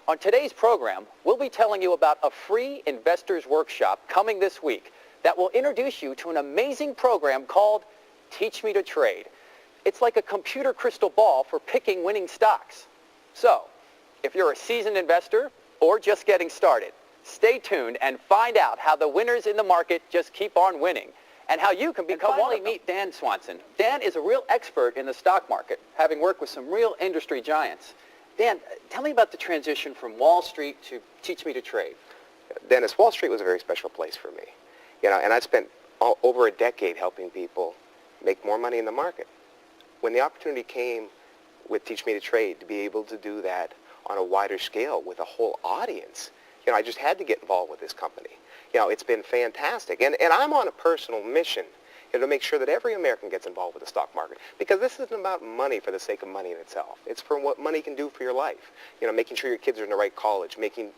On today's program, we'll be telling you about a free investors workshop coming this week that will introduce you to an amazing program called Teach Me to Trade. It's like a computer crystal ball for picking winning stocks. So, if you're a seasoned investor or just getting started, stay tuned and find out how the winners in the market just keep on winning and how you can become one of them. Meet Dan Swanson. Dan is a real expert in the stock market, having worked with some real industry giants. Dan, tell me about the transition from Wall Street to Teach Me to Trade. Dennis, Wall Street was a very special place for me. And I spent over a decade helping people make more money in the market. When the opportunity came with Teach Me to Trade to be able to do that on a wider scale with a whole audience, I just had to get involved with this company. It's been fantastic. And I'm on a personal mission to make sure that every American gets involved with the stock market. Because this isn't about money for the sake of money in itself. It's for what money can do for your life. Making sure your kids are in the right college, making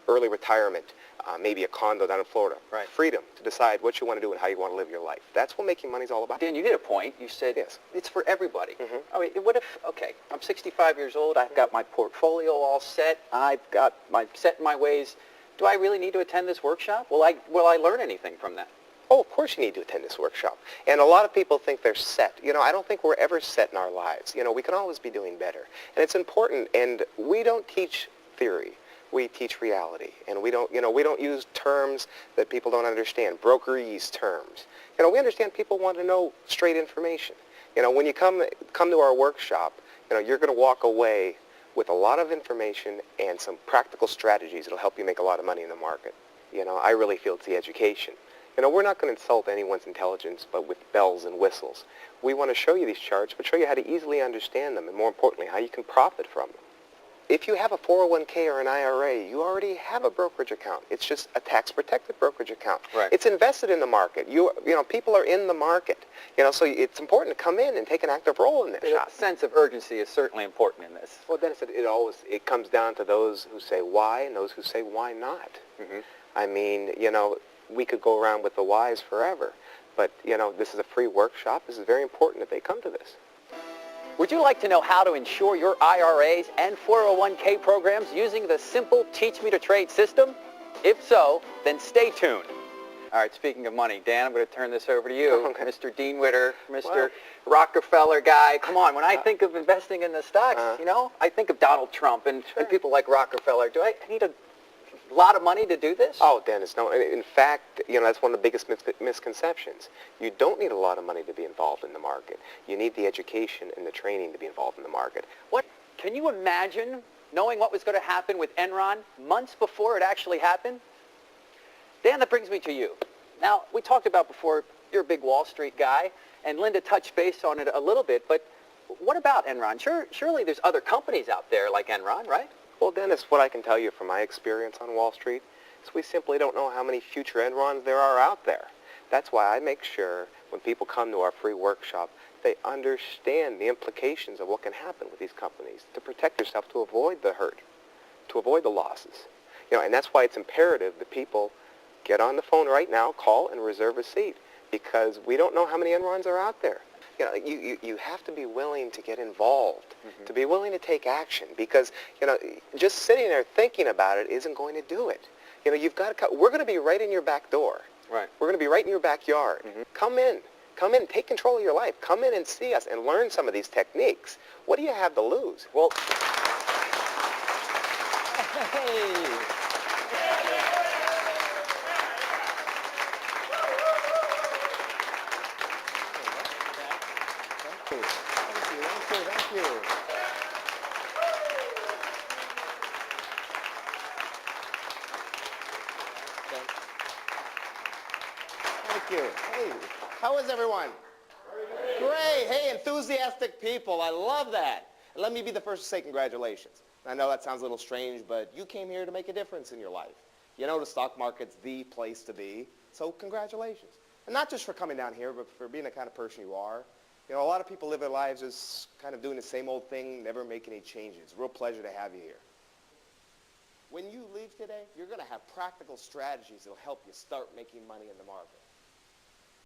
early retirement, maybe a condo down in Florida. Right. Freedom to decide what you want to do and how you want to live your life. That's what making money is all about. Dan, you hit a point. You said yes. It's for everybody. Mm-hmm. I mean, what if, okay, I'm 65 years old. I've got my portfolio all set. I've got set in my ways. Do I really need to attend this workshop? Will I learn anything from that? Oh, of course you need to attend this workshop. And a lot of people think they're set. I don't think we're ever set in our lives. We can always be doing better. And it's important. And we don't teach theory. We teach reality. And we don't use terms that people don't understand, brokerese terms. We understand people want to know straight information. When you come to our workshop, you're going to walk away with a lot of information and some practical strategies that'll help you make a lot of money in the market. I really feel it's the education. We're not going to insult anyone's intelligence, but with bells and whistles. We want to show you these charts, but show you how to easily understand them, and more importantly, how you can profit from them. If you have a 401k or an IRA, you already have a brokerage account. It's just a tax-protected brokerage account. Right. It's invested in the market. People are in the market. So it's important to come in and take an active role in this. A sense of urgency is certainly important in this. Well, Dennis, it comes down to those who say why and those who say why not. Mm-hmm. I mean, we could go around with the whys forever. But, this is a free workshop. This is very important that they come to this. Would you like to know how to insure your IRAs and 401k programs using the simple Teach Me to Trade system? If so, then stay tuned. All right, speaking of money, Dan, I'm going to turn this over to you. Okay. Mr. Dean Witter, Mr. Rockefeller guy. Come on, when I think of investing in the stocks, I think of Donald Trump and people like Rockefeller. Do I need a lot of money to do this? Oh, Dennis, no. In fact, that's one of the biggest misconceptions. You don't need a lot of money to be involved in the market. You need the education and the training to be involved in the market. What? Can you imagine knowing what was going to happen with Enron months before it actually happened? Dan, that brings me to you. Now, we talked about before, you're a big Wall Street guy, and Linda touched base on it a little bit, but what about Enron? Surely there's other companies out there like Enron, right? Well, Dennis, what I can tell you from my experience on Wall Street is we simply don't know how many future Enrons there are out there. That's why I make sure when people come to our free workshop, they understand the implications of what can happen with these companies to protect yourself, to avoid the hurt, to avoid the losses. And that's why it's imperative that people get on the phone right now, call and reserve a seat, because we don't know how many Enrons are out there. You have to be willing to get involved, to be willing to take action, because, just sitting there thinking about it isn't going to do it. You've got to, we're going to be right in your back door. Right. We're going to be right in your backyard. Come in, take control of your life. Come in and see us and learn some of these techniques. What do you have to lose? Well, Thank you. Thank you. Hey, how is everyone? Great. Hey, enthusiastic people. I love that. And let me be the first to say congratulations. I know that sounds a little strange, but you came here to make a difference in your life. The stock market's the place to be, so congratulations. And not just for coming down here, but for being the kind of person you are. A lot of people live their lives just kind of doing the same old thing, never making any changes. Real pleasure to have you here. When you leave today, you're going to have practical strategies that will help you start making money in the market.